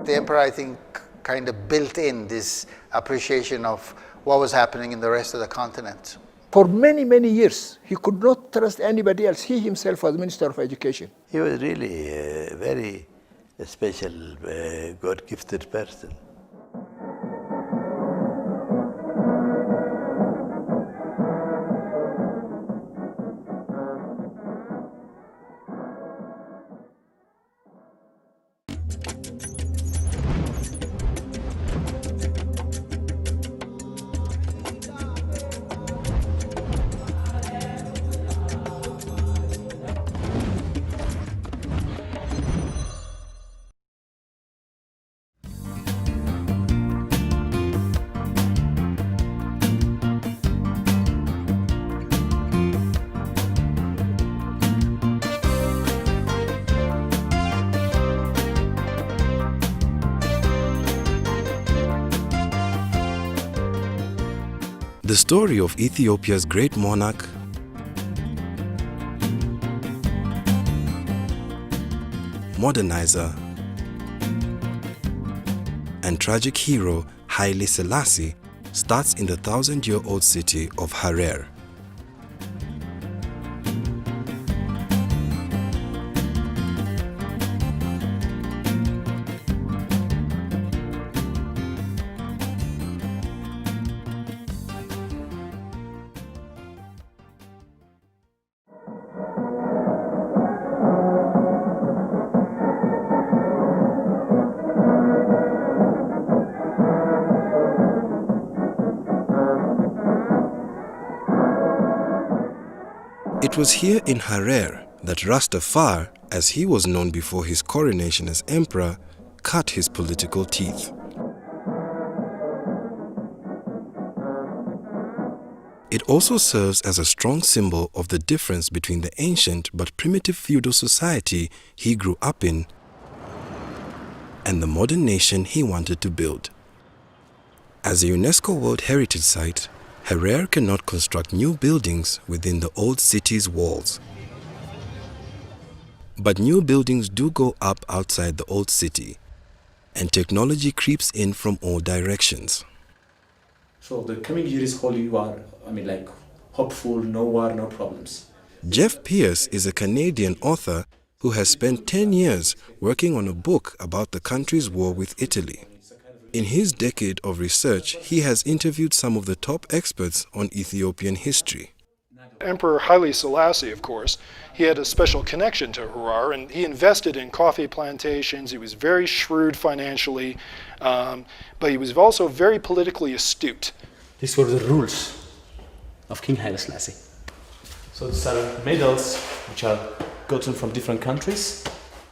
The emperor, I think, kind of built in this appreciation of what was happening in the rest of the continent. For many, many years, he could not trust anybody else. He himself was Minister of Education. He was really a very special, God-gifted person. The story of Ethiopia's great monarch, modernizer, and tragic hero Haile Selassie starts in the 1,000-year-old city of Harar. It was here in Harar that Rastafari, as he was known before his coronation as emperor, cut his political teeth. It also serves as a strong symbol of the difference between the ancient but primitive feudal society he grew up in and the modern nation he wanted to build. As a UNESCO World Heritage Site, Harar cannot construct new buildings within the old city's walls. But new buildings do go up outside the old city, and technology creeps in from all directions. So the coming year is holy war. Hopeful, no war, no problems. Jeff Pierce is a Canadian author who has spent 10 years working on a book about the country's war with Italy. In his decade of research, he has interviewed some of the top experts on Ethiopian history. Emperor Haile Selassie, of course, he had a special connection to Harar, and he invested in coffee plantations. He was very shrewd financially, but he was also very politically astute. These were the rules of King Haile Selassie. So these are medals which are gotten from different countries.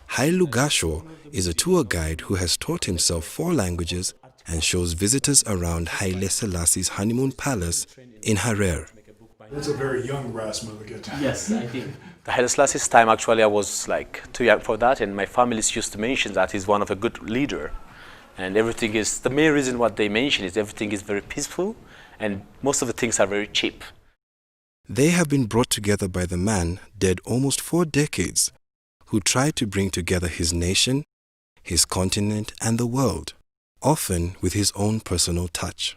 Haile Gasho is a tour guide who has taught himself 4 languages and shows visitors around Haile Selassie's honeymoon palace in Harar. That's a very young Rasmussen. Yes, I think. The Haile Selassie's time, actually, I was too young for that, and my families used to mention that he's one of a good leader. And everything is, the main reason what they mention is everything is very peaceful, and most of the things are very cheap. They have been brought together by the man, dead almost 4 decades, who tried to bring together his nation, his continent, and the world, often with his own personal touch.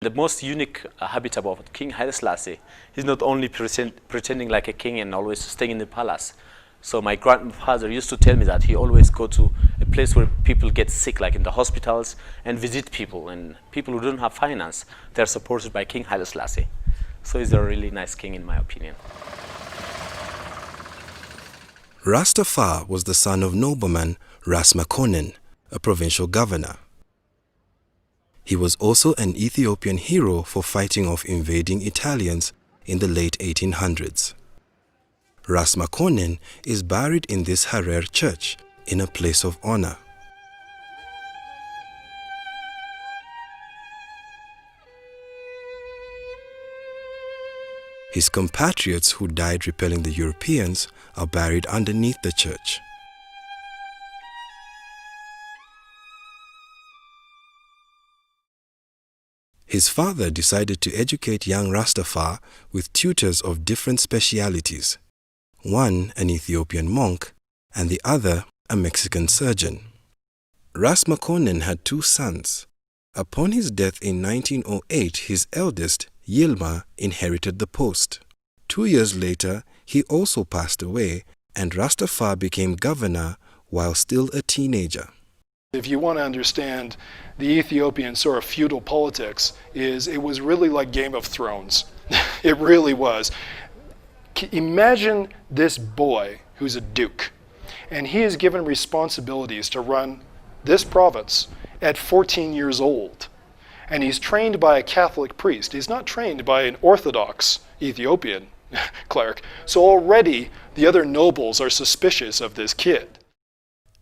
The most unique habit about King Haile Selassie, he's not only pretending like a king and always staying in the palace. So my grandfather used to tell me that he always go to a place where people get sick, like in the hospitals, and visit people. And people who don't have finance, they're supported by King Haile Selassie. So he's a really nice king, in my opinion. Rastafari was the son of nobleman Ras Makonnen, a provincial governor. He was also an Ethiopian hero for fighting off invading Italians in the late 1800s. Ras Makonnen is buried in this Harar church in a place of honor. His compatriots who died repelling the Europeans are buried underneath the church. His father decided to educate young Rastafari with tutors of different specialities, one an Ethiopian monk and the other a Mexican surgeon. Rastafari had two sons. Upon his death in 1908, his eldest, Yilma, inherited the post. 2 years later, he also passed away, and Rastafari became governor while still a teenager. If you want to understand the Ethiopian sort of feudal politics, it was really like Game of Thrones. It really was. Imagine this boy who's a duke, and he is given responsibilities to run this province at 14 years old. And he's trained by a Catholic priest. He's not trained by an Orthodox Ethiopian cleric. So already the other nobles are suspicious of this kid.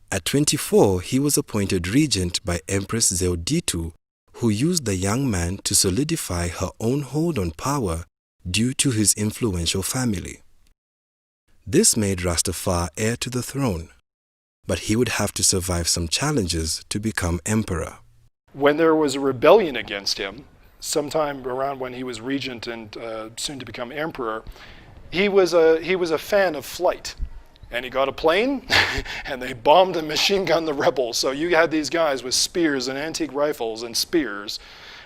At 24, he was appointed regent by Empress Zewditu, who used the young man to solidify her own hold on power due to his influential family. This made Rastafari heir to the throne, but he would have to survive some challenges to become emperor. When there was a rebellion against him, sometime around when he was regent and soon to become emperor, he was a fan of flight. And he got a plane, and they bombed and machine gunned the rebels. So you had these guys with spears and antique rifles and spears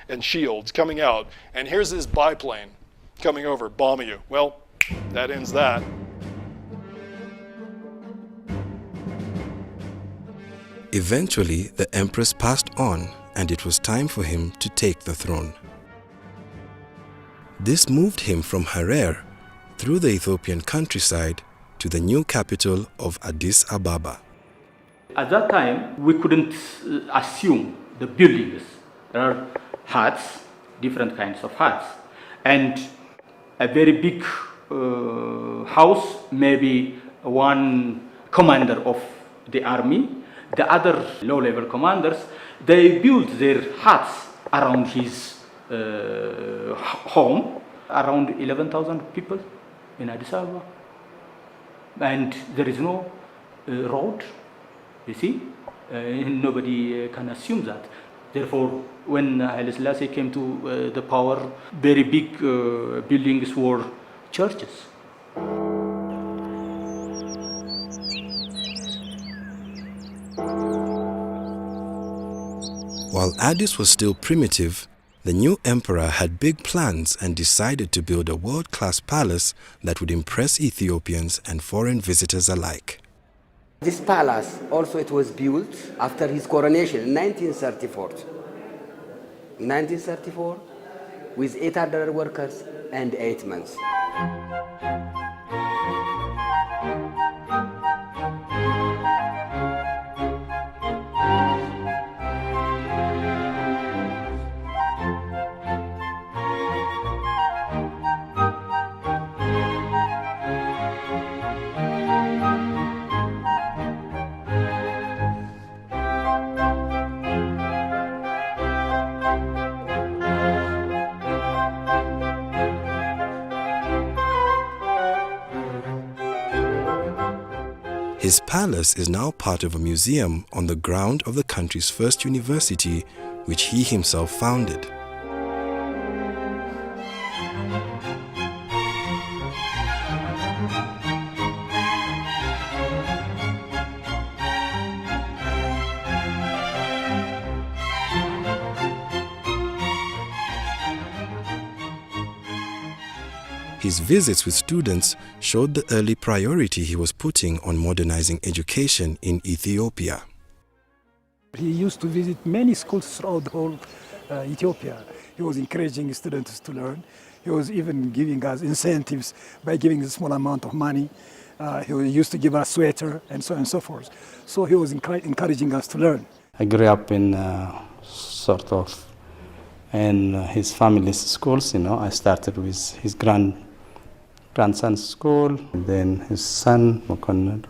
and shields coming out. And here's this biplane coming over, bombing you. Well, that ends that. Eventually, the empress passed on, and it was time for him to take the throne. This moved him from Harar through the Ethiopian countryside to the new capital of Addis Ababa. At that time, we couldn't assume the buildings. There are huts, different kinds of huts, and a very big house, maybe one commander of the army. The other low-level commanders, they built their huts around his home, around 11,000 people in Addis Ababa. And there is no road, you see. Nobody can assume that. Therefore, when Haile Selassie came to the power, very big buildings were churches. While Addis was still primitive, the new emperor had big plans and decided to build a world-class palace that would impress Ethiopians and foreign visitors alike. This palace also it was built after his coronation in 1934. In 1934, with 800 workers and 8 months. His palace is now part of a museum on the ground of the country's first university, which he himself founded. His visits with students showed the early priority he was putting on modernizing education in Ethiopia. He used to visit many schools throughout the whole Ethiopia. He was encouraging students to learn. He was even giving us incentives by giving a small amount of money. He used to give us sweater and so on and so forth. So he was encouraging us to learn. I grew up in in his family's schools. I started with his grandson's school, and then his son, Mukonnan,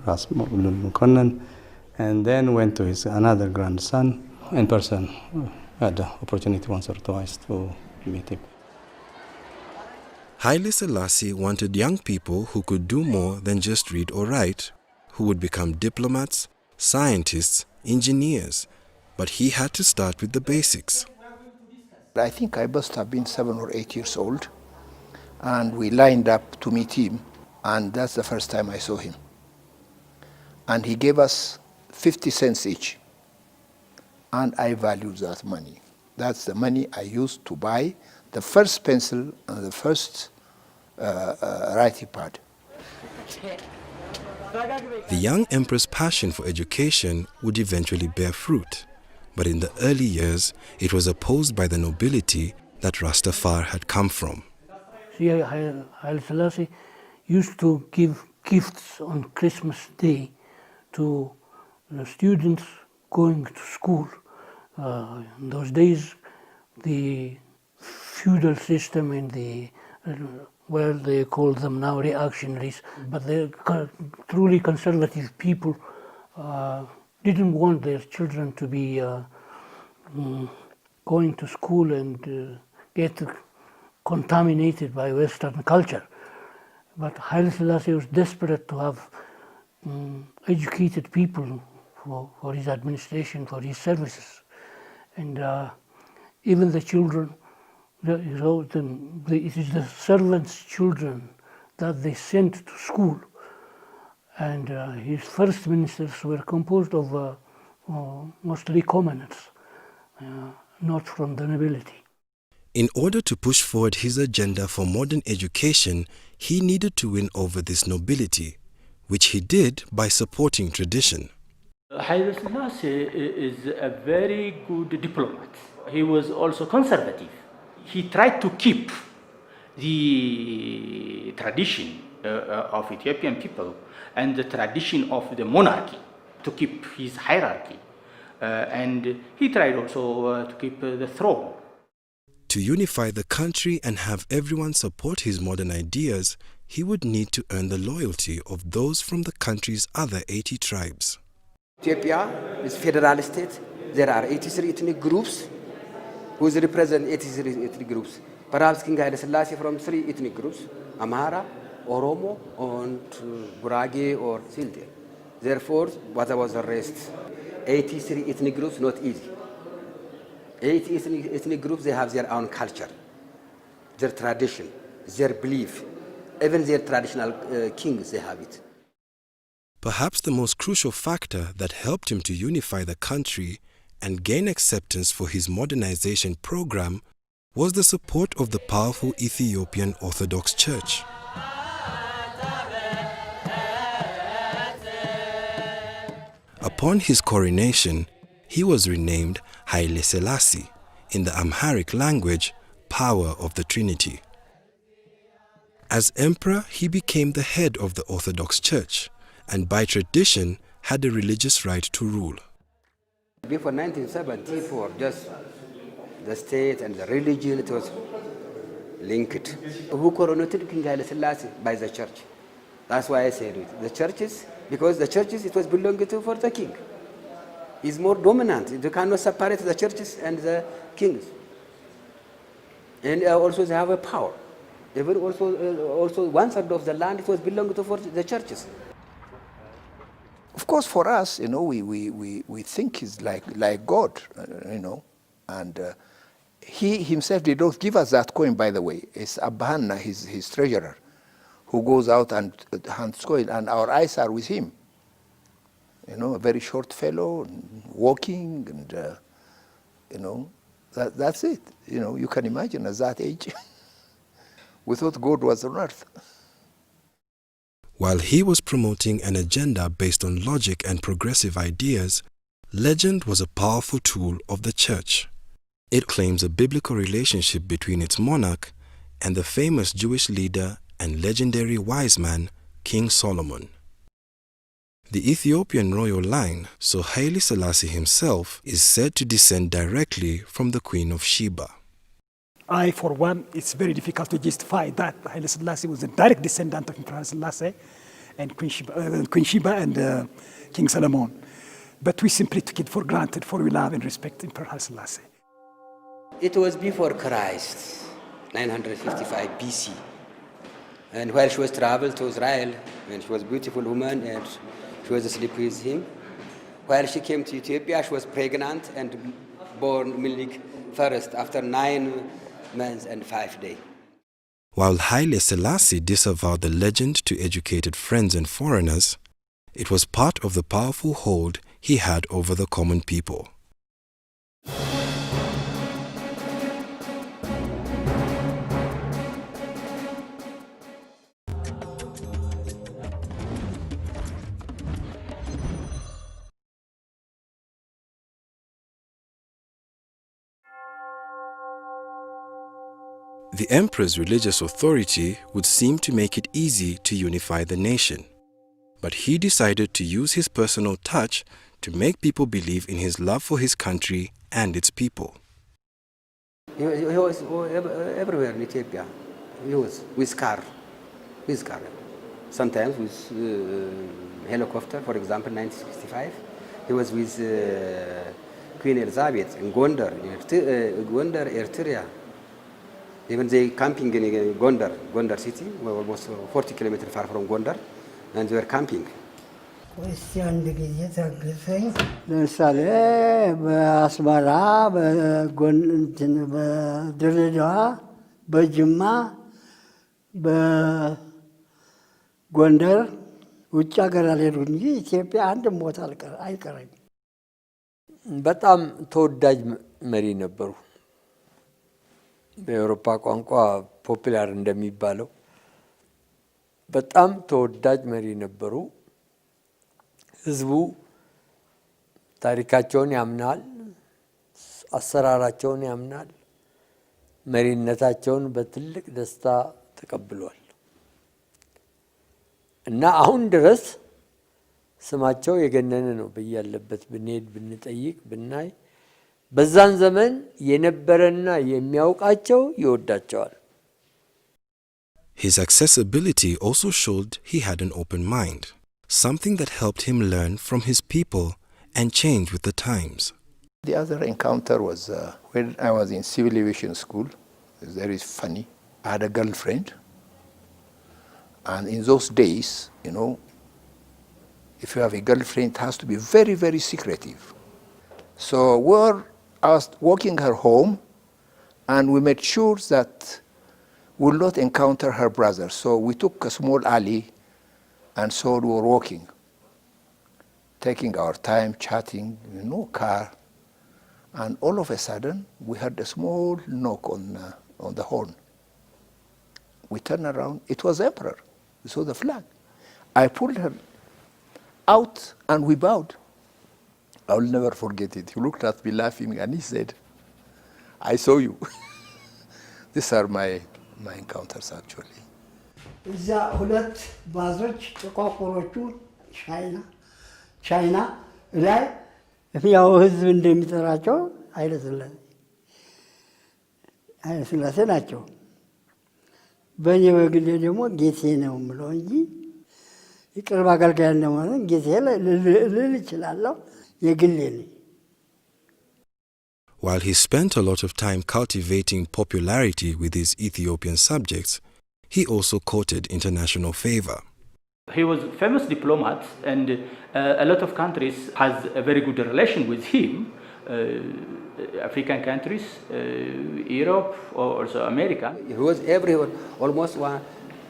and then went to his another grandson in person. I had the opportunity once or twice to meet him. Haile Selassie wanted young people who could do more than just read or write, who would become diplomats, scientists, engineers, but he had to start with the basics. I think I must have been 7 or 8 years old, and we lined up to meet him, and that's the first time I saw him. And he gave us 50 cents each. and I value that money. That's the money I used to buy the first pencil and the first writing pad. The young emperor's passion for education would eventually bear fruit, but in the early years it was opposed by the nobility that Rastafari had come from. Haile Selassie used to give gifts on Christmas Day to the students going to school. In those days, the feudal system in the well, they call them now reactionaries, but the truly conservative people didn't want their children to be going to school and get contaminated by Western culture. But Haile Selassie was desperate to have educated people for his administration, for his services. And even the children, it is the servants' children that they sent to school. And his first ministers were composed of mostly commoners, not from the nobility. In order to push forward his agenda for modern education, he needed to win over this nobility, which he did by supporting tradition. Haile Selassie is a very good diplomat. He was also conservative. He tried to keep the tradition of Ethiopian people and the tradition of the monarchy, to keep his hierarchy. And he tried also to keep the throne. To unify the country and have everyone support his modern ideas, he would need to earn the loyalty of those from the country's other 80 tribes. Ethiopia is a federal state. There are 83 ethnic groups who represent 83 ethnic groups. Perhaps King Haile Selassie from 3 ethnic groups, Amhara, Oromo, and Gurage or Silde. Therefore, what was the rest? 83 ethnic groups, not easy. 80 ethnic groups, they have their own culture, their tradition, their belief. Even their traditional kings, they have it. Perhaps the most crucial factor that helped him to unify the country and gain acceptance for his modernization program was the support of the powerful Ethiopian Orthodox Church. Upon his coronation, he was renamed Haile Selassie, in the Amharic language, Power of the Trinity. As emperor, he became the head of the Orthodox Church, and by tradition had the religious right to rule. Before 1974, just the state and the religion, it was linked. Who coronated King Haile Selassie? By the church. That's why I said it. The churches, because the churches, it was belonging to for the king. He's more dominant. You cannot separate the churches and the kings. And also they have a power. Even also 1/3 of the land, it was belonging to for the churches. Of course, for us, we think he's like God, and he himself did not give us that coin, by the way. It's Abbahanna, his treasurer, who goes out and hands coin, and our eyes are with him. A very short fellow, walking, and that's it. You can imagine at that age, we thought God was on earth. While he was promoting an agenda based on logic and progressive ideas, legend was a powerful tool of the church. It claims a biblical relationship between its monarch and the famous Jewish leader and legendary wise man, King Solomon. The Ethiopian royal line, so Haile Selassie himself, is said to descend directly from the Queen of Sheba. For one, it's very difficult to justify that Haile Selassie was a direct descendant of Emperor Selassie and Queen Sheba and King Solomon. But we simply took it for granted, for we love and respect Emperor Haile Selassie. It was before Christ, 955 B.C. And while she was traveled to Israel, and she was a beautiful woman, and she was asleep with him, while she came to Ethiopia, she was pregnant and born Milik first after 9 months and 5 days. While Haile Selassie disavowed the legend to educated friends and foreigners, it was part of the powerful hold he had over the common people. The emperor's religious authority would seem to make it easy to unify the nation, but he decided to use his personal touch to make people believe in his love for his country and its people. He was everywhere in Ethiopia. He was with car. Sometimes with helicopter, for example, 1965. He was with Queen Elizabeth in Gondar, Eritrea. Even they camping in Gondar city, we're almost 40 kilometers far from Gondar, and they were camping. ለምሳሌ በአስመራ፣ በድሬዳዋ፣ በጅማ፣ በጎንደር ውጭ ሀገር አልሄድኩ እንጂ ኢትዮጵያ አንድም ቦታ አይቀረኝ። በጣም ተወዳጅ መሪ ነበሩ። በአውሮፓ ቋንቋ ፖፑላር እንደሚባለው በጣም ተወዳጅ መሪ ነበሩ። ህዝቡ ታሪካቸውን ያምናል፣ አሰራራቸውን ያምናል፣ መሪነታቸውን በትልቅ ደስታ ተቀብሏል እና አሁን ድረስ ስማቸው የገነነ ነው። በያለበት ብንሄድ ብንጠይቅ ብናይ በዛን ዘመን የነበረና የሚያውቃቸው ይወዳቸዋል። His accessibility also showed he had an open mind, something that helped him learn from his people and change with the times. The other encounter was when I was in civil aviation school. It's very funny. I had a girlfriend, and in those days, you know, if you have a girlfriend, it has to be very, very secretive. So I was walking her home, and we made sure that we will not encounter her brother. So we took a small alley, and so we were walking, taking our time, chatting, no car. And all of a sudden, we heard a small knock on the horn. We turned around. It was Emperor. We saw the flag. I pulled her out, and we bowed. I will never forget it. He looked at me laughing, and he said, "I saw you." These are my encounters, actually. እዛ ሁለት ባዞች ጥቋቁሮቹ ቻይና ላይ ያው ህዝብ እንደሚጠራቸው ኃይለ ሥላሴ ናቸው። በእኔ በግሌ ደግሞ ጌቴ ነው የምለው እንጂ የቅርብ አገልጋይ እንደሆነ ጌቴ ልል እችላለሁ። የግሌ ነኝ። While he spent a lot of time cultivating popularity with his Ethiopian subjects, he also courted international favor. He was a famous diplomat, and a lot of countries has a very good relation with him. African countries, Europe, or also America. He was everywhere, almost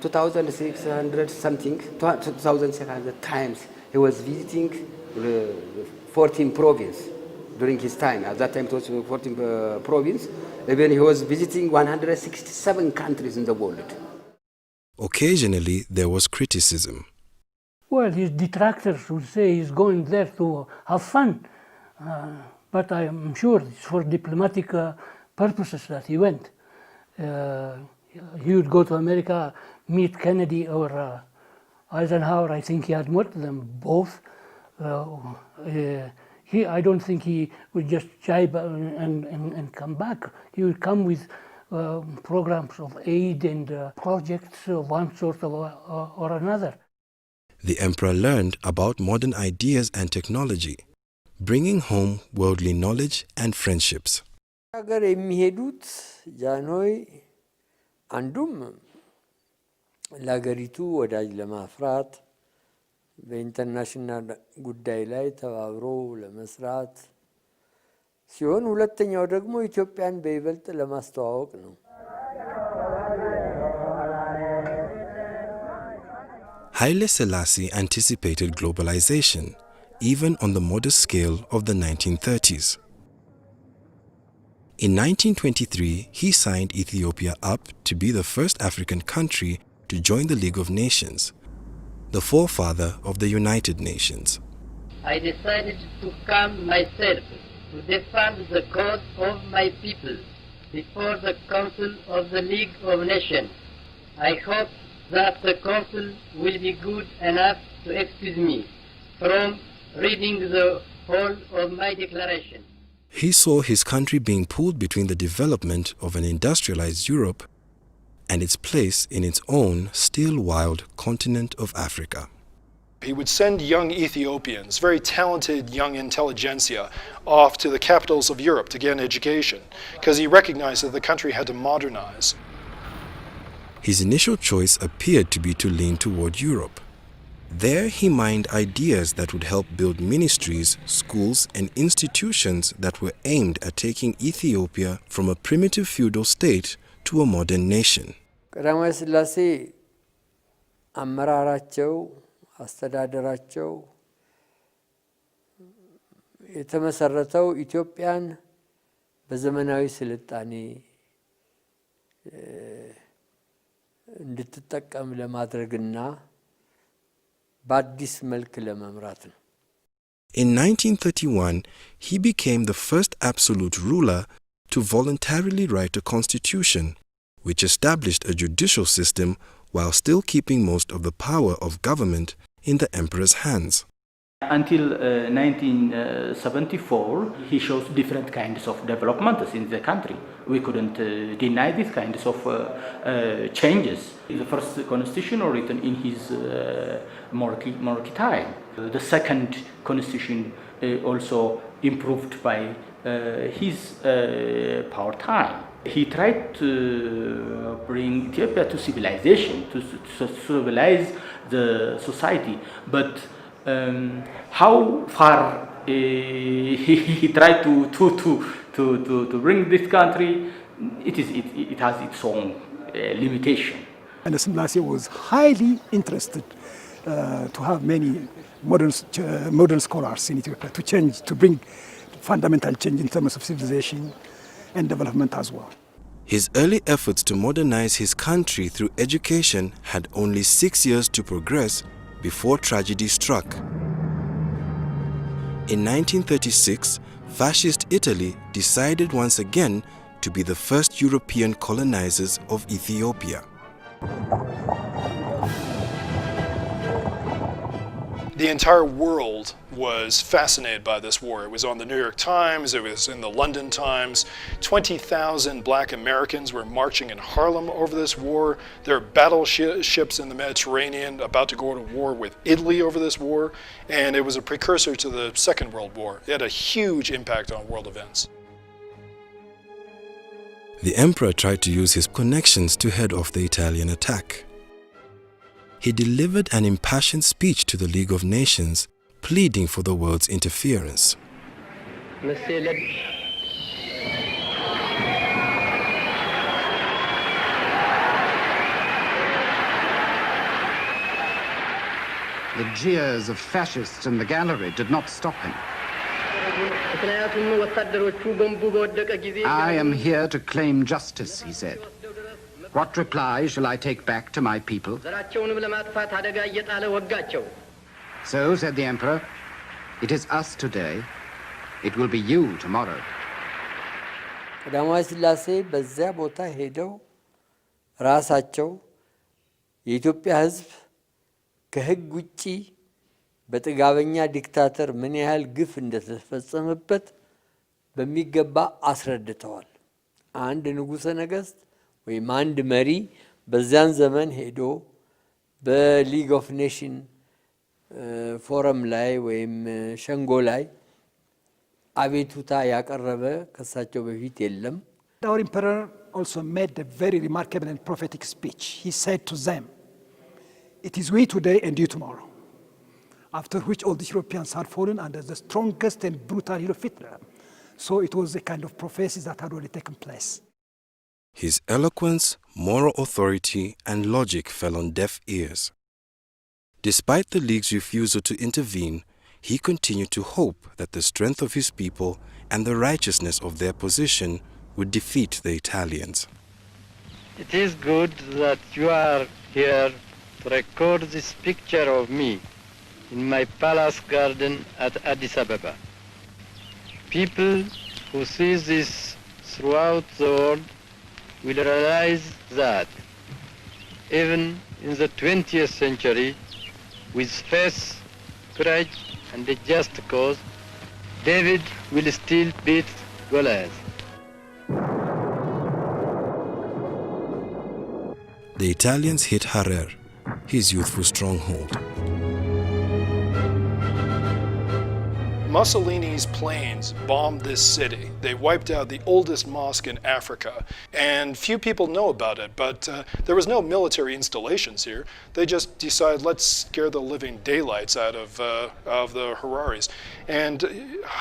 2,600 something, 2,600 times. He was visiting 14 provinces during his time. At that time it was 14 provinces. Even he was visiting 167 countries in the world. Occasionally, there was criticism. Well, his detractors would say he's going there to have fun. But I am sure it's for diplomatic purposes that he went. He would go to America, meet Kennedy or Eisenhower. I think he had met them both. I don't think he would just jibe and come back. He would come with programs of aid and projects of one sort or another. The emperor learned about modern ideas and technology, bringing home worldly knowledge and friendships. ሀገር የሚሄዱት ጃንሆይ አንዱም ለሀገሪቱ ወዳጅ ለማፍራት በኢንተርናሽናል ጉዳይ ላይ ተባብሮ ለመስራት ሲሆን ሁለተኛው ደግሞ ኢትዮጵያን በይበልጥ ለማስተዋወቅ ነው። Haile Selassie anticipated globalization, even on the modest scale of the 1930s. In 1923, he signed Ethiopia up to be the first African country to join the League of Nations, the forefather of the United Nations. I decided to come myself to defend the cause of my people before the Council of the League of Nations. I hope that the Council will be good enough to excuse me from reading the whole of my declaration. He saw his country being pulled between the development of an industrialized Europe and its place in its own still wild continent of Africa. He would send young Ethiopians, very talented young intelligentsia, off to the capitals of Europe to get an education, because he recognized that the country had to modernize. His initial choice appeared to be to lean toward Europe. There he mined ideas that would help build ministries, schools, and institutions that were aimed at taking Ethiopia from a primitive feudal state to a modern nation. ቀዳማዊ ሥላሴ አመራራቸው አስተዳደራቸው የተመሰረተው ኢትዮጵያን በዘመናዊ ስልጣኔ እንድትጠቀም ለማድረግና በአዲስ መልክ ለመምራት ነው። In 1931, he became the first absolute ruler to voluntarily write a constitution, which established a judicial system while still keeping most of the power of government in the emperor's hands. Until 1974, he shows different kinds of developments in the country. We couldn't deny these kinds of changes. The first constitution written in his monarchy time. The second constitution also improved by his power time. He tried to bring Ethiopia to civilization, to civilize the society, but how far he tried to bring this country, it has its own limitation. And Selassie was highly interested to have many modern scholars in Ethiopia to bring fundamental change in terms of civilization and development as well. His early efforts to modernize his country through education had only 6 years to progress before tragedy struck. In 1936, fascist Italy decided once again to be the first European colonizers of Ethiopia. The entire world was fascinated by this war. It was on the New York Times, it was in the London Times. 20,000 black Americans were marching in Harlem over this war. There are battleships in the Mediterranean about to go to war with Italy over this war, and it was a precursor to the Second World War. It had a huge impact on world events. The emperor tried to use his connections to head off the Italian attack. He delivered an impassioned speech to the League of Nations, pleading for the world's interference. The jeers of fascists in the gallery did not stop him. I am here to claim justice, he said. What reply shall I take back to my people? So, said the emperor, it is us today, it will be you tomorrow. ቀዳማዊ ሥላሴ በዚያ ቦታ ሄደው ራሳቸው የኢትዮጵያ ሕዝብ ከሕግ ውጪ በጥጋበኛ ዲክታተር ምን ያህል ግፍ እንደተፈጸመበት በሚገባ አስረድተዋል። አንድ ንጉሠ ነገሥት ወይም አንድ መሪ በዚያን ዘመን ሄዶ በሊግ ኦፍ ኔሽን ፎረም ላይ ወይም ሸንጎ ላይ አቤቱታ ያቀረበ ከሳቸው በፊት የለም። Our emperor also made a very remarkable and prophetic speech. He said to them, "It is we today and you tomorrow." After which all the Europeans had fallen under the strongest and brutal heel of Hitler. So it was a kind of prophecy that had already taken place. His eloquence, moral authority, and logic fell on deaf ears. Despite the League's refusal to intervene, he continued to hope that the strength of his people and the righteousness of their position would defeat the Italians. It is good that you are here to record this picture of me in my palace garden at Addis Ababa. People who see this throughout the world will realize that even in the 20th century, with faith, courage, and a just cause, David will still beat Goliath. The Italians hit Harar, his youthful stronghold. Mussolini's planes bombed this city. They wiped out the oldest mosque in Africa, and few people know about it, but there was no military installations here. They just decided, let's scare the living daylights out of the Hararis. And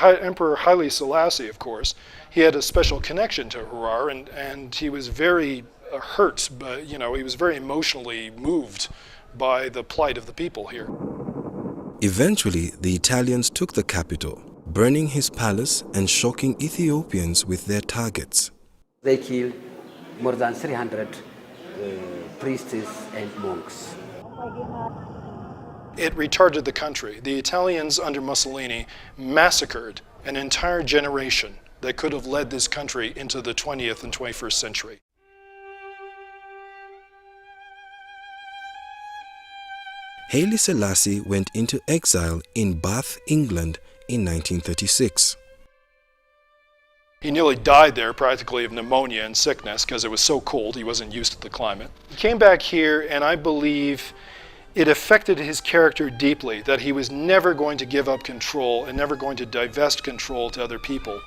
Emperor Haile Selassie, of course, he had a special connection to Harar, and he was very hurt, but he was very emotionally moved by the plight of the people here. Eventually, the Italians took the capital, burning his palace and shocking Ethiopians with their targets. They killed more than 300 priests and monks. It retarded the country. The Italians under Mussolini massacred an entire generation that could have led this country into the 20th and 21st century. Haile Selassie went into exile in Bath, England in 1936. He nearly died there practically of pneumonia and sickness because it was so cold, he wasn't used to the climate. He came back here, and I believe it affected his character deeply, that he was never going to give up control and never going to divest control to other people.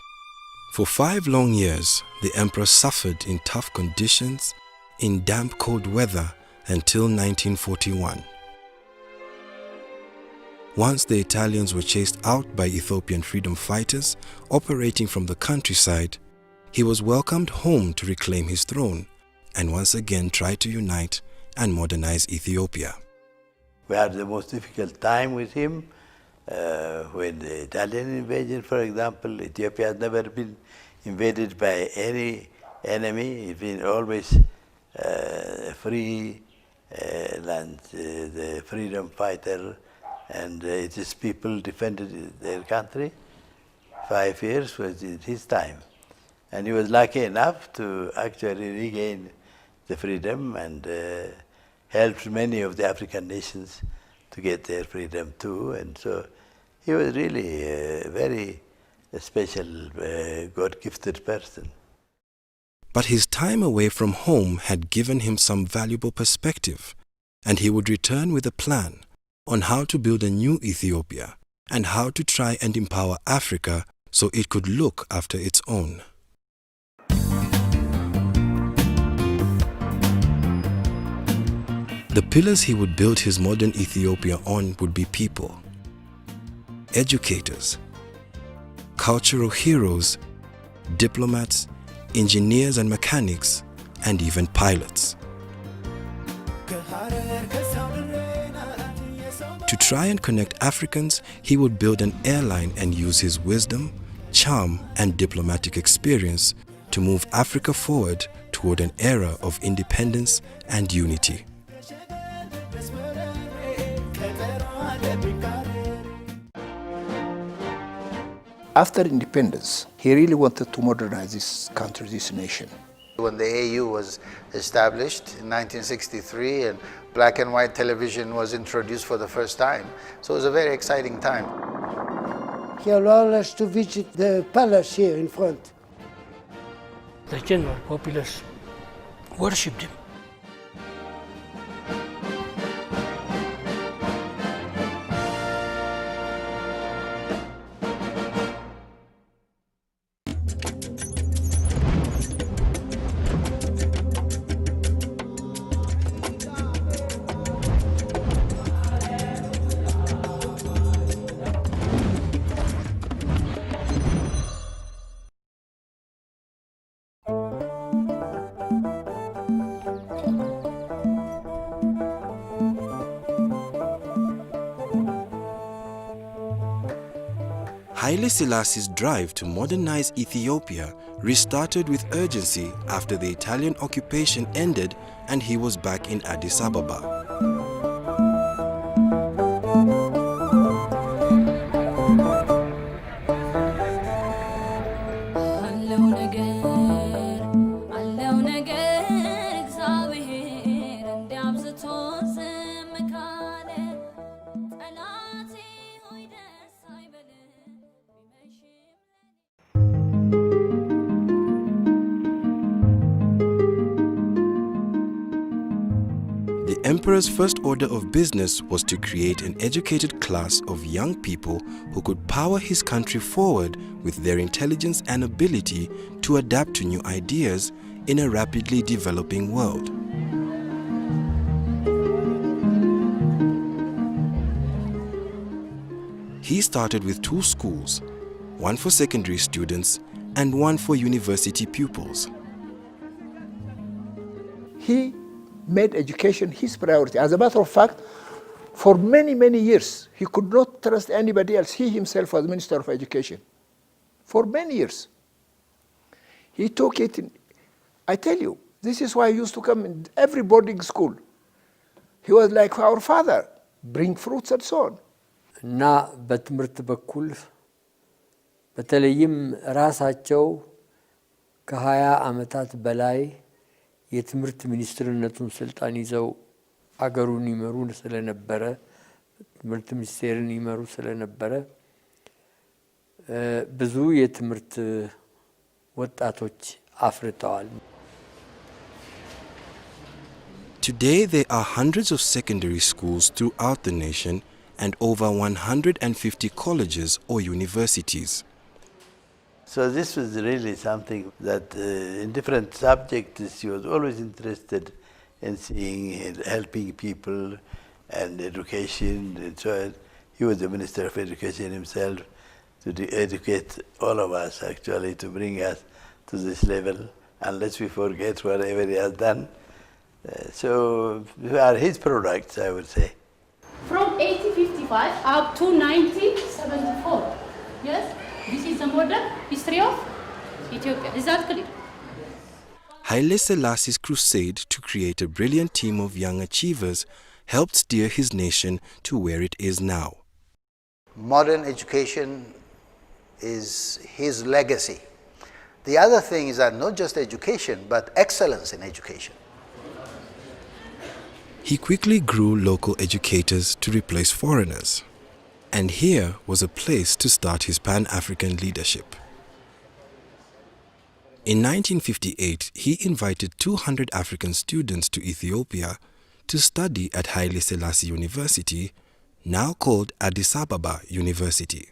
For 5 long years, the emperor suffered in tough conditions, in damp cold weather until 1941. Once the Italians were chased out by Ethiopian freedom fighters operating from the countryside, he was welcomed home to reclaim his throne and once again try to unite and modernize Ethiopia. We had the most difficult time with him when the Italian invasion, for example. Ethiopia has never been invaded by any enemy. It's been always a free land, the freedom fighter, and its people defended their country. 5 years was his time. And he was lucky enough to actually regain the freedom and helped many of the African nations to get their freedom too. And so he was really a very special, God-gifted person. But his time away from home had given him some valuable perspective, and he would return with a plan on how to build a new Ethiopia and how to try and empower Africa so it could look after its own. The pillars he would build his modern Ethiopia on would be people, educators, cultural heroes, diplomats, engineers and mechanics, and even pilots. To try and connect Africans, he would build an airline and use his wisdom, charm, and diplomatic experience to move Africa forward toward an era of independence and unity. After independence, he really wanted to modernize this country, this nation. When the AU was established in 1963 and black and white television was introduced for the first time, so it was a very exciting time. He allowed us to visit the palace here in front. The general populace worshipped him. Haile Selassie's drive to modernize Ethiopia restarted with urgency after the Italian occupation ended and he was back in Addis Ababa. emperor's first order of business was to create an educated class of young people who could power his country forward with their intelligence and ability to adapt to new ideas in a rapidly developing world. He started with 2 schools, one for secondary students and one for university pupils. He made education his priority. As a matter of fact, for many, many years, he could not trust anybody else. He himself was Minister of Education for many years. He took it in, I tell you, this is why he used to come in every boarding school. He was like our father, bring fruits and so on. እና በትምህርት በኩል በተለይም ራሳቸው ከ20 ዓመታት በላይ የትምህርት ሚኒስትርነቱን ስልጣን ይዘው አገሩን ይመሩ ስለነበረ ትምህርት ሚኒስቴርን ይመሩ ስለነበረ ብዙ የትምህርት ወጣቶች አፍርተዋል። Today there are hundreds of secondary schools throughout the nation and over 150 colleges or universities. So this was really something that in different subjects he was always interested in seeing, helping people and education and so on. He was the Minister of Education himself to educate all of us actually, to bring us to this level, unless we forget whatever he has done. So we are his products, I would say. From 1855 up to 1974, yes? This is the modern history of Ethiopia. Is that clear? Haile Selassie's crusade to create a brilliant team of young achievers helped steer his nation to where it is now. Modern education is his legacy. The other thing is that not just education, but excellence in education. He quickly grew local educators to replace foreigners. And here was a place to start his Pan-African leadership. In 1958, he invited 200 African students to Ethiopia to study at Haile Selassie University, now called Addis Ababa University.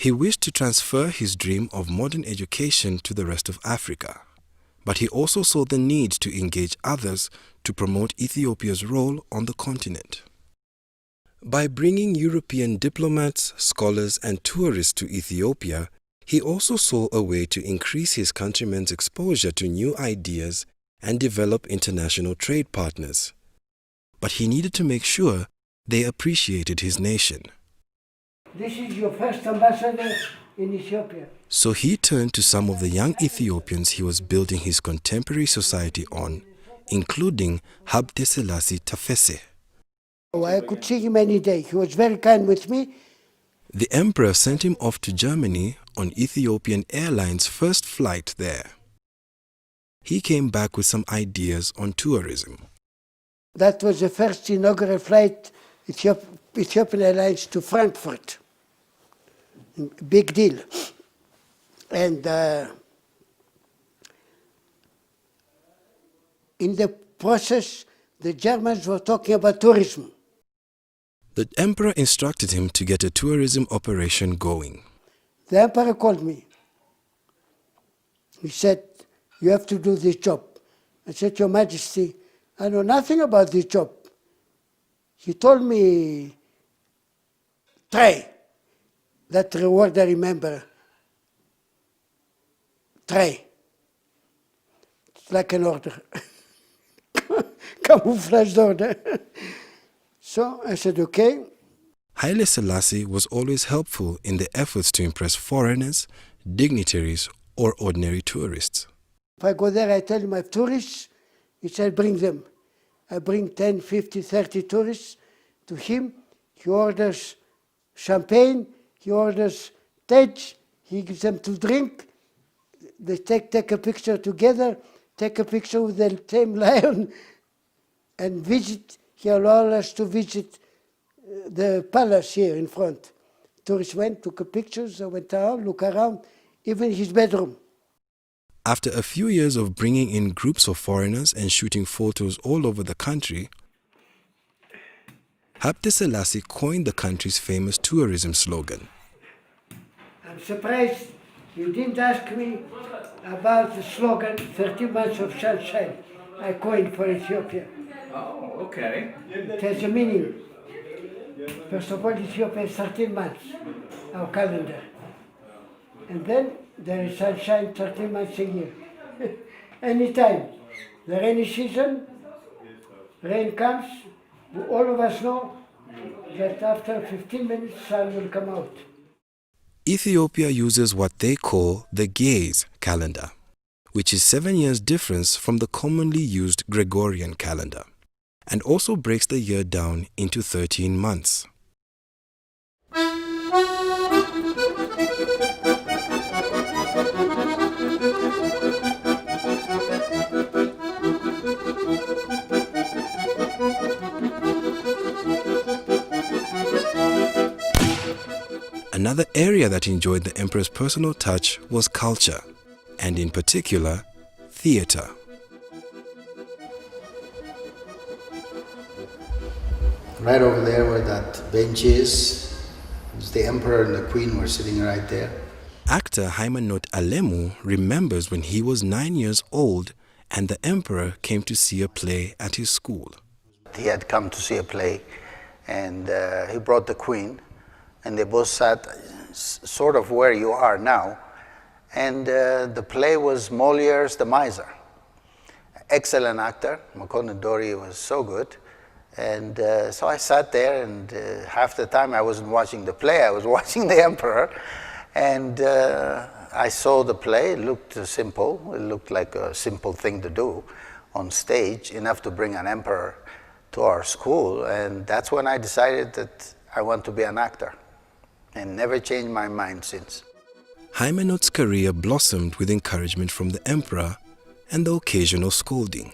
He wished to transfer his dream of modern education to the rest of Africa, but he also saw the need to engage others to promote Ethiopia's role on the continent. By bringing European diplomats, scholars and tourists to Ethiopia, he also saw a way to increase his countrymen's exposure to new ideas and develop international trade partners. But he needed to make sure they appreciated his nation. This is your first ambassador in Ethiopia. So he turned to some of the young Ethiopians he was building his contemporary society on, including Habte Selassie Tafese. Oh, I could see him any day. He was very kind with me. The emperor sent him off to Germany on Ethiopian Airlines' first flight there. He came back with some ideas on tourism. That was the first inaugural flight, Ethiopian Airlines to Frankfurt. Big deal. And in the process, the Germans were talking about tourism. The emperor instructed him to get a tourism operation going. The emperor called me. He said, you have to do this job. I said, Your Majesty, I know nothing about this job. He told me, try. That reward I remember. Try. It's like an order. Camouflaged order. So I said, okay. Haile Selassie was always helpful in the efforts to impress foreigners, dignitaries, or ordinary tourists. If I go there, I tell him I have tourists. He said, bring them. I bring 10, 50, 30 tourists to him. He orders champagne. He orders tej. He gives them to drink. They take a picture together, take a picture with the same lion, and visit. He allowed us to visit the palace here in front. Tourists went, took pictures, they went around, look around, even his bedroom. After a few years of bringing in groups of foreigners and shooting photos all over the country, Selassie coined the country's famous tourism slogan. I'm surprised you didn't ask me about the slogan 30 months of sunshine I coined for Ethiopia. Oh, okay. It has a meaning. First of all, Ethiopia is 13 months, our calendar. And then there is sunshine 13 months a year. Anytime. The rainy season, rain comes, all of us know that after 15 minutes sun will come out. Ethiopia uses what they call the gaze calendar, which is 7 years difference from the commonly used Gregorian calendar, and also breaks the year down into 13 months. Another area that enjoyed the emperor's personal touch was culture, and in particular, theater. Right over there where that bench is, the emperor and the queen were sitting right there. Actor Haile Alemu remembers when he was 9 years old and the emperor came to see a play at his school. He had come to see a play, and he brought the queen, and they both sat sort of where you are now. And the play was Molière's The Miser. Excellent actor. Makone Dori was so good. And so I sat there, and half the time I wasn't watching the play, I was watching the emperor. And I saw the play. It looked simple. It looked like a simple thing to do on stage, enough to bring an emperor to our school. And that's when I decided that I want to be an actor, and never changed my mind since. Haile career blossomed with encouragement from the emperor and the occasional scolding.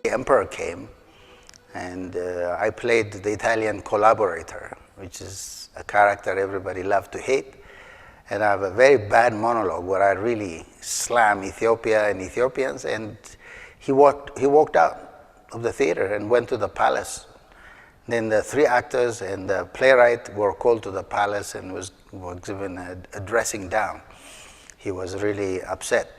The emperor came, and I played the Italian collaborator, which is a character everybody loved to hate. And I have a very bad monologue where I really slam Ethiopia and Ethiopians, and he walked out of the theater and went to the palace. Then the 3 actors and the playwright were called to the palace and were given a dressing down. He was really upset.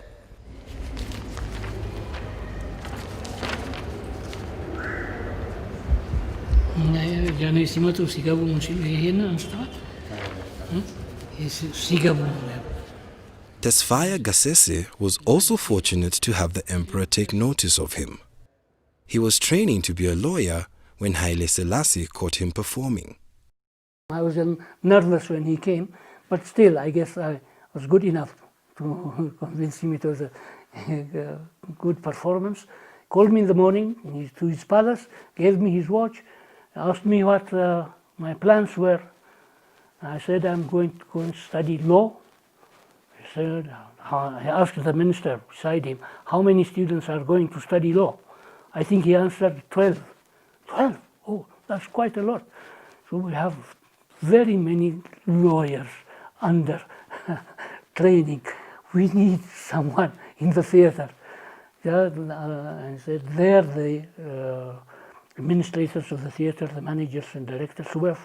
Tesfaye Gassese was also fortunate to have the emperor take notice of him. He was training to be a lawyer when Haile Selassie caught him performing. I was nervous when he came, but still I guess I was good enough to convince him it was a good performance. Called me in the morning to his palace, gave me his watch, asked me what my plans were. I said I'm going to go and study law. He said, I asked the minister beside him, how many students are going to study law? I think he answered 12. 12? Oh, that's quite a lot. So we have very many lawyers under training. We need someone in the theater. I said, they're the administrators of the theater, the managers and directors, were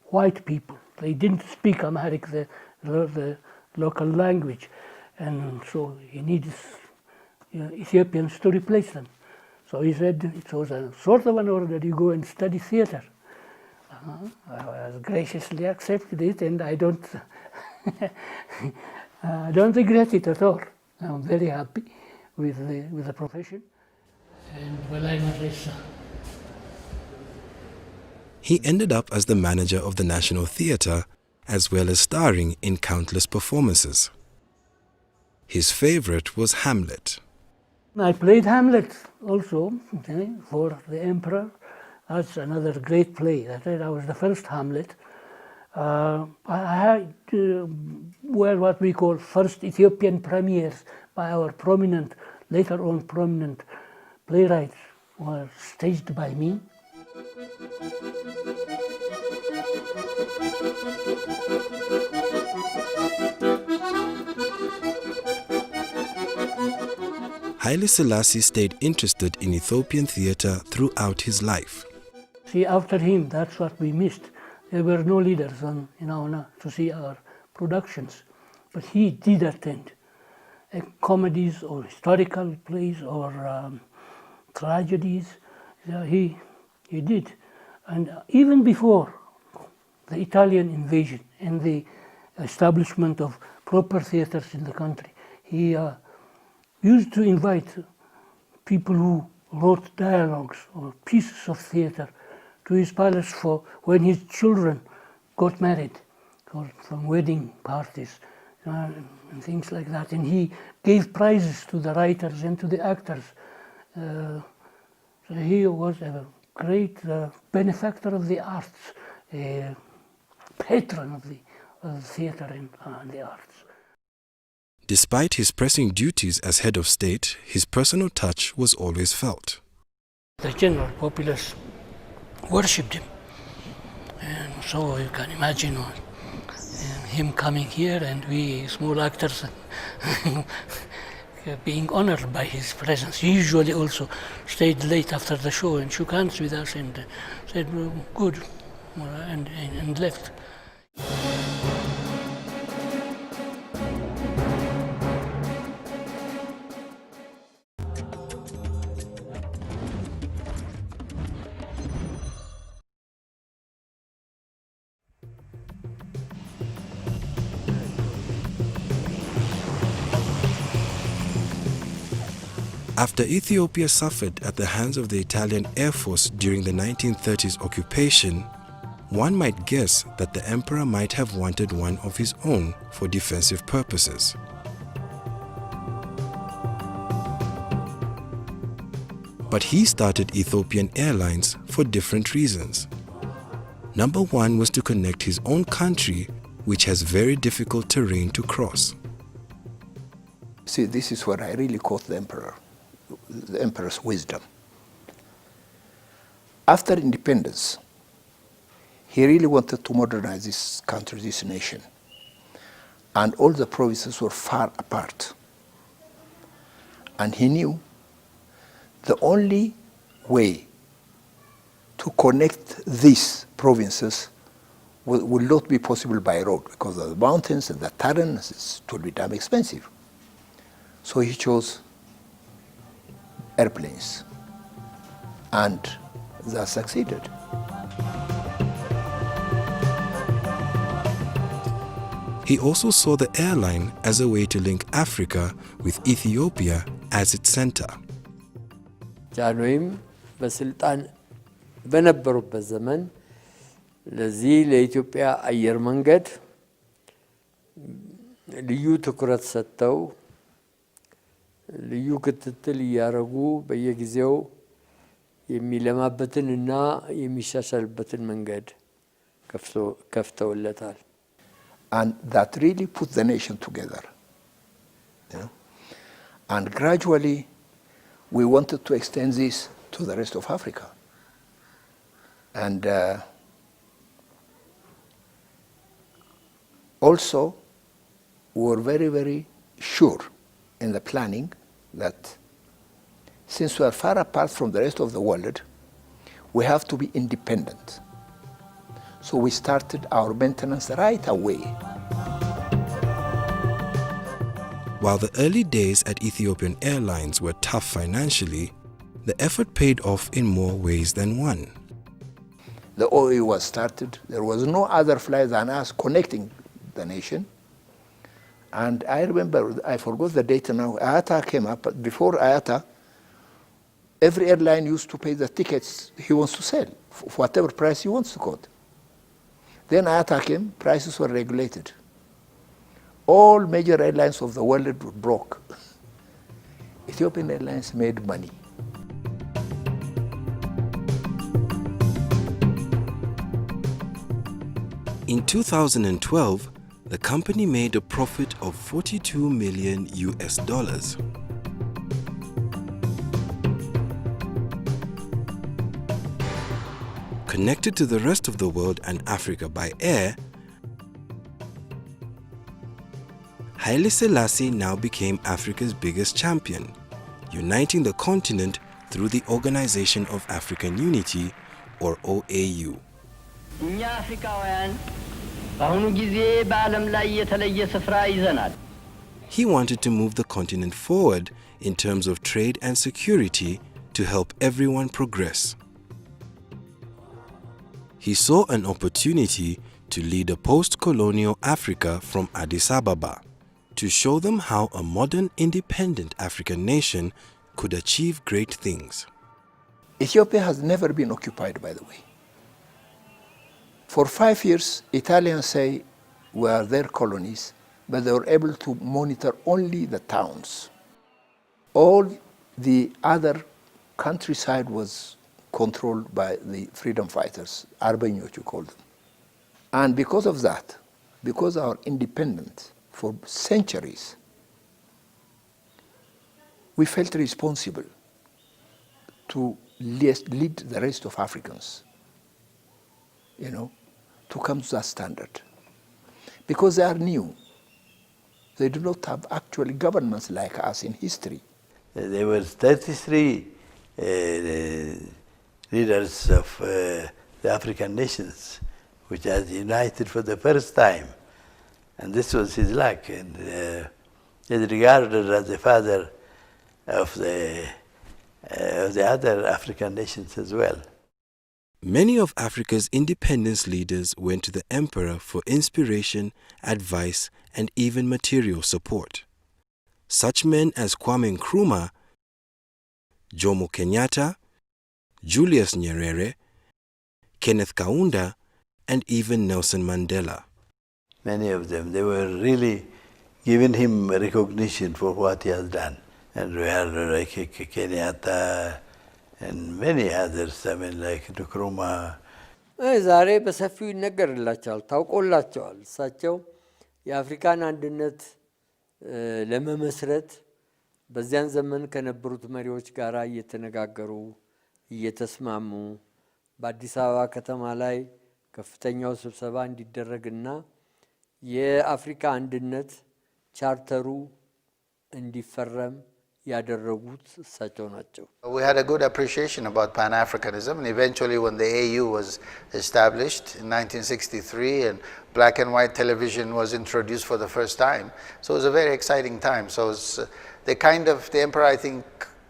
white people. They didn't speak Amharic, the local language. And so he needs Ethiopians to replace them. So he said it was a sort of an order, you go and study theater. I graciously accepted it, and I don't, I don't regret it at all. I'm very happy with the profession. And well, I'm a racer. He ended up as the manager of the National Theatre, as well as starring in countless performances. His favorite was Hamlet. I played Hamlet also for the Emperor. That's another great play. I was the first Hamlet. I had were what we call first Ethiopian premieres by our prominent, later on prominent playwrights, were staged by me. Haile Selassie stayed interested in Ethiopian theatre throughout his life. See, after him, that's what we missed. There were no leaders on, to see our productions. But he did attend comedies or historical plays or tragedies. He did. And even before the Italian invasion and the establishment of proper theaters in the country, he used to invite people who wrote dialogues or pieces of theater to his palace for when his children got married, or from wedding parties and things like that. And he gave prizes to the writers and to the actors. So he was a great benefactor of the arts, a patron of the theater and the arts. Despite his pressing duties as head of state, his personal touch was always felt. The general populace worshipped him. And so you can imagine him coming here and we small actors being honored by his presence. He usually also stayed late after the show and shook hands with us and said, good, and left. After Ethiopia suffered at the hands of the Italian Air Force during the 1930s occupation, one might guess that the emperor might have wanted one of his own for defensive purposes. But he started Ethiopian Airlines for different reasons. Number one was to connect his own country, which has very difficult terrain to cross. See, this is where I really caught the emperor's wisdom. After independence, he really wanted to modernize this country, this nation. And all the provinces were far apart. And he knew the only way to connect these provinces will not be possible by road because of the mountains and the terrain, it will be damn expensive. So he chose airplanes, and that succeeded. He also saw the airline as a way to link Africa with Ethiopia as its center. ጃንሆይም በስልጣን በነበሩበት ዘመን ለዚህ ለኢትዮጵያ አየር መንገድ ልዩ ትኩረት ሰጥተው ልዩ ክትትል እያደረጉ በየጊዜው የሚለማበትንና የሚሻሻልበትን መንገድ ከፍተውለታል። And that really put the nation together. And gradually we wanted to extend this to the rest of Africa. And also we were very, very sure in the planning that since we are far apart from the rest of the world, we have to be independent. So we started our maintenance right away. While the early days at Ethiopian Airlines were tough financially, the effort paid off in more ways than one. The OA was started. There was no other flight than us connecting the nation. And I remember, I forgot the date now, IATA came up. But before IATA, every airline used to pay the tickets he wants to sell, for whatever price he wants to quote. Then IATA came, prices were regulated. All major airlines of the world were broke. Ethiopian Airlines made money. In 2012, the company made a profit of $42 million. Connected to the rest of the world and Africa by air, Haile Selassie now became Africa's biggest champion, uniting the continent through the Organization of African Unity, or OAU. እኛ አፍሪካውያን በአሁኑ ጊዜ በዓለም ላይ የተለየ ስፍራ ይዘናል። He wanted to move the continent forward in terms of trade and security to help everyone progress. He saw an opportunity to lead a post-colonial Africa from Addis Ababa, to show them how a modern independent African nation could achieve great things. Ethiopia has never been occupied, by the way. For 5 years, Italians say were their colonies, but they were able to monitor only the towns. All the other countryside was controlled by the freedom fighters, Arbenyot you call them. And because of that, because our independence for centuries, we felt responsible to lead the rest of Africans, to come to that standard. Because they are new. They do not have actually governments like us in history. There were 33 leaders of the African nations, which are united for the first time. And this was his luck. And he's regarded as the father of the other African nations as well. Many of Africa's independence leaders went to the emperor for inspiration, advice, and even material support. Such men as Kwame Nkrumah, Jomo Kenyatta, Julius Nyerere, Kenneth Kaunda, and even Nelson Mandela. Many of them, they were really giving him recognition for what he has done. And we had like Kenyatta and many others, like Nkrumah. ዛሬ በሰፊው ይነገርላቸዋል፣ ታውቆላቸዋል። እሳቸው የአፍሪካን አንድነት ለመመስረት በዚያን ዘመን ከነበሩት መሪዎች ጋር እየተነጋገሩ እየተስማሙ በአዲስ አበባ ከተማ ላይ ከፍተኛው ስብሰባ እንዲደረግና የአፍሪካ አንድነት ቻርተሩ እንዲፈረም ያደረጉት እሳቸው ናቸው። We had a good appreciation about Pan-Africanism, and eventually when the AU was established in 1963 and black and white television was introduced for the first time, so it was a very exciting time. So it's, the emperor, I think,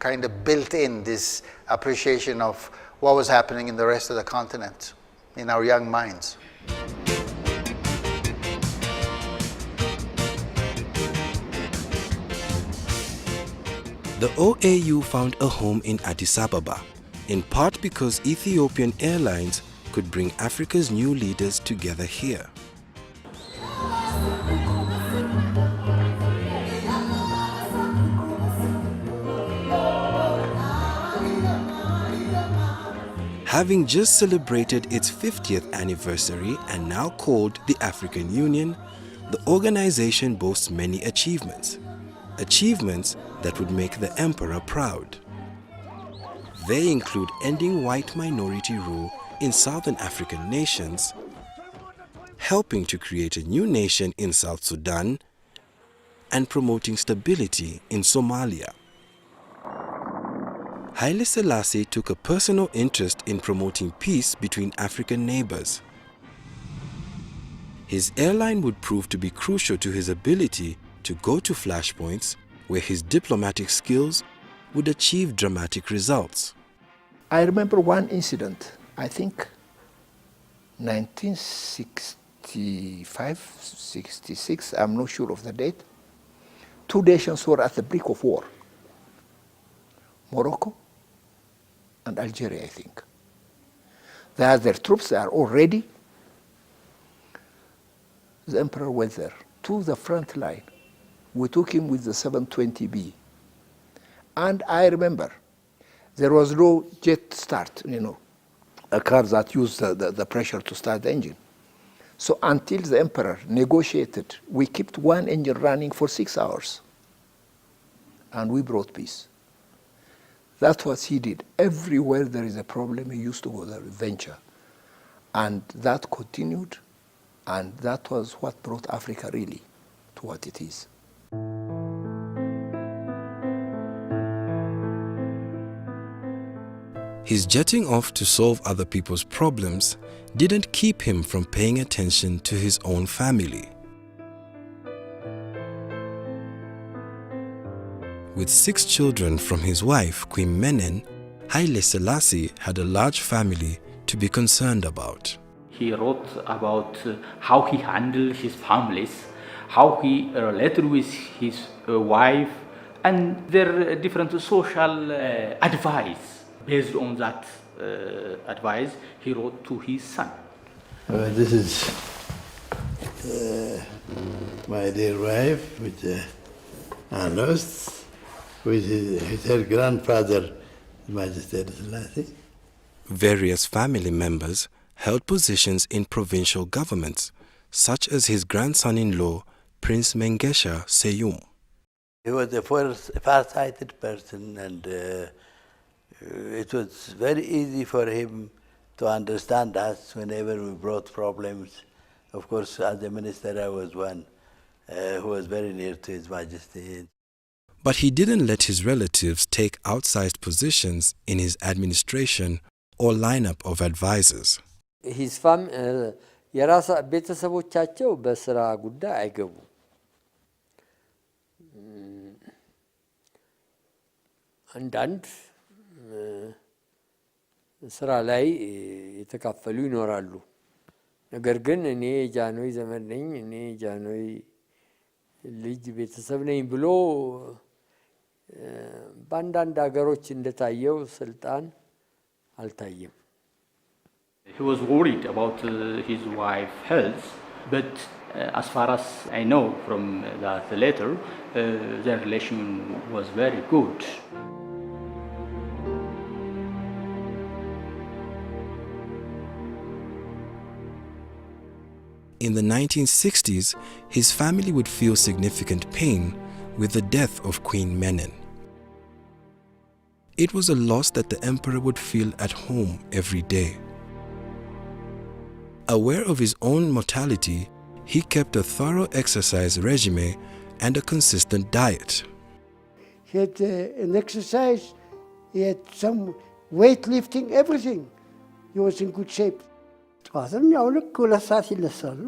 kind of built in this appreciation of what was happening in the rest of the continent in our young minds. The OAU found a home in Addis Ababa, in part because Ethiopian Airlines could bring Africa's new leaders together here. Having just celebrated its 50th anniversary and now called the African Union, the organization boasts many achievements. Achievements that would make the emperor proud. They include ending white minority rule in southern African nations, helping to create a new nation in South Sudan, and promoting stability in Somalia. Haile Selassie took a personal interest in promoting peace between African neighbors. His airline would prove to be crucial to his ability to go to flashpoints where his diplomatic skills would achieve dramatic results. I remember one incident, I think 1965, 66, I'm not sure of the date. Two nations were at the brink of war. Morocco and Algeria, I think. They had their troops, they are all ready. The emperor went there to the front line. We took him with the 720B. And I remember there was no jet start, a car that used the pressure to start the engine. So until the emperor negotiated, we kept one engine running for 6 hours. And we brought peace. That's what he did. Everywhere there is a problem, he used to go there, venture. And that continued, and that was what brought Africa really to what it is. His jetting off to solve other people's problems didn't keep him from paying attention to his own family. With 6 children from his wife, Queen Menen, Haile Selassie had a large family to be concerned about. He wrote about how he handled his families, how he related with his wife, and their different social advice. Based on that advice, he wrote to his son. This is my dear wife with Anos, with her grandfather, Majesty Selassie. Various family members held positions in provincial governments, such as his grandson-in-law, Prince Mengesha Seyum. He was a far-sighted person, and it was very easy for him to understand us whenever we brought problems. Of course, as a minister, I was one who was very near to His Majesty. But he didn't let his relatives take outsized positions in his administration or lineup of advisors. His ቤተሰቦቻቸው በስራ ጉዳይ አይገቡም። አንዳንድ ስራ ላይ የተካፈሉ ይኖራሉ። ነገር ግን እኔ ጃኖይ ዘመድ ነኝ፣ እኔ ጃኖይ ልጅ ቤተሰብ ነኝ ብሎ በአንዳንድ ሀገሮች እንደታየው ስልጣን አልታየም። He was worried about his wife's health, but as far as I know from that letter, their relation was very good. In the 1960s, his family would feel significant pain with the death of Queen Menen. It was a loss that the emperor would feel at home every day. Aware of his own mortality, he kept a thorough exercise regime and a consistent diet. He had an exercise, he had some weightlifting, everything. He was in good shape. ጠዋትም ያው ልክ 2 ሰዓት ይነሳሉ፣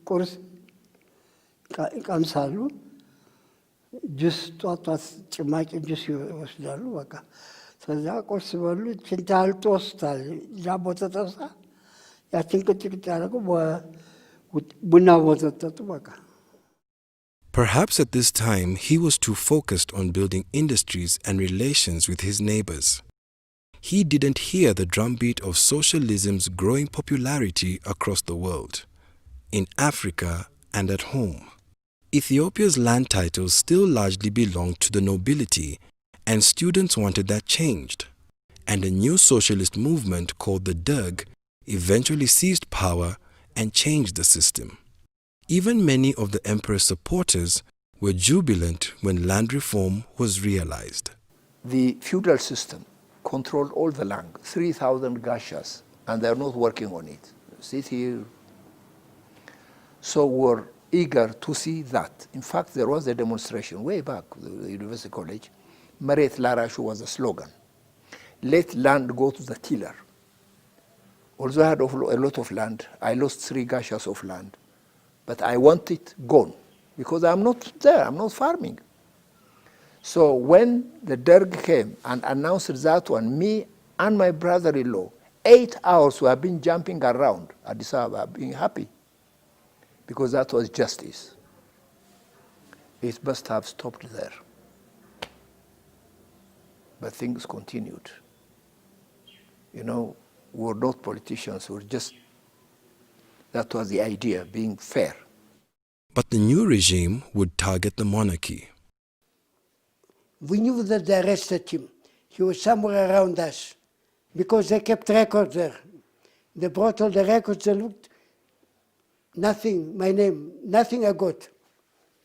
ቁርስ ይቀምሳሉ፣ ጁስ ጧት ጭማቂ ጁስ ይወስዳሉ። በቃ ከዛ ቁርስ በሉ፣ ችንታል ጦስታል ዳቦ ተጠብሳ ያችን ቅጭቅጭ ያደረጉ ቡና ወተጠጡ በቃ። Perhaps at this time he was too focused on building industries and relations with his neighbors. He didn't hear the drumbeat of socialism's growing popularity across the world, in Africa and at home. Ethiopia's land titles still largely belonged to the nobility, and students wanted that changed. And a new socialist movement called the Derg eventually seized power and changed the system. Even many of the emperor's supporters were jubilant when land reform was realized. The feudal system controlled all the land, 3,000 gashas, and they're not working on it. Sit here. So we're eager to see that. In fact, there was a demonstration way back, the University College. Meret Larashu was a slogan. Let land go to the tiller. Although I had a lot of land, I lost 3 gashas of land. But I want it gone, because I'm not there, I'm not farming. So when the Derg came and announced that one, me and my brother-in-law, 8 hours we have been jumping around Addis Ababa, being happy, because that was justice. It must have stopped there. But things continued. You know, we're not politicians, we're just, that was the idea, being fair. But the new regime would target the monarchy. We knew that they arrested him. He was somewhere around us, because they kept records there. They brought all the records, they looked, nothing, my name, nothing I got.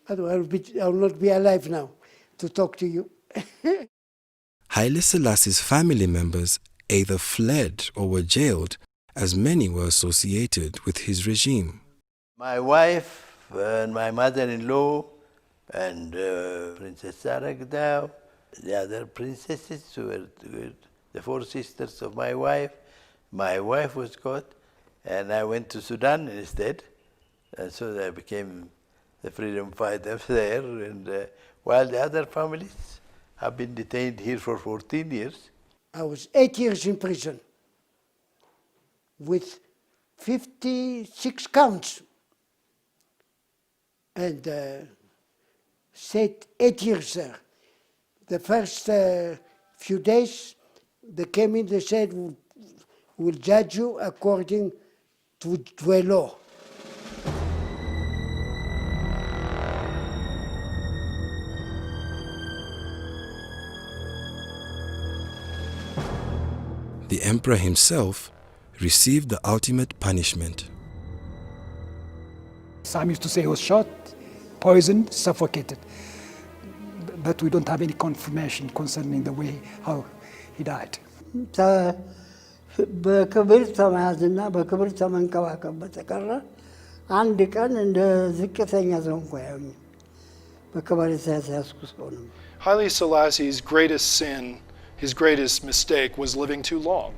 I will not be alive now to talk to you. Haile Selassie's family members either fled or were jailed, as many were associated with his regime. My wife and my mother-in-law and Princess Saragdao, the other princesses were the 4 sisters of my wife. My wife was caught, and I went to Sudan instead. And so I became the freedom fighter there, and while the other families have been detained here for 14 years. I was 8 years in prison with 56 counts, and stayed 8 years there. The first few days, they came in, they said, we'll judge you according to a law. The emperor himself received the ultimate punishment. Some used to say he was shot, poisoned, suffocated. But we don't have any confirmation concerning the way how he died. በክብር ተመያዝና በክብር ተመንከባከብ በተቀረ አንድ ቀን እንደ ዝቅተኛ ሰው እንኳ ያዩኝ በክብር የተያዝኩ ሰው ነው። Haile Selassie's greatest sin, his greatest mistake, was living too long.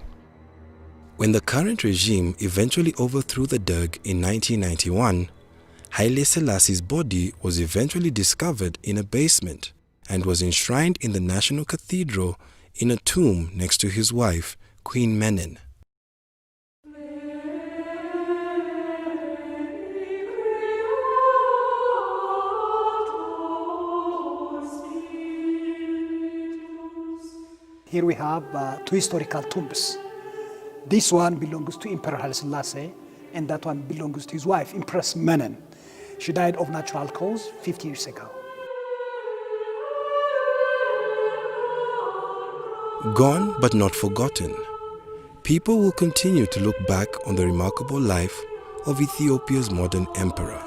When the current regime eventually overthrew the Derg in 1991, Haile Selassie's body was eventually discovered in a basement and was enshrined in the National Cathedral in a tomb next to his wife, Queen Menen. Here we have 2 historical tombs. This one belongs to Emperor Haile Selassie, and that one belongs to his wife, Empress Menen. She died of natural cause 50 years ago. Gone but not forgotten, people will continue to look back on the remarkable life of Ethiopia's modern emperor.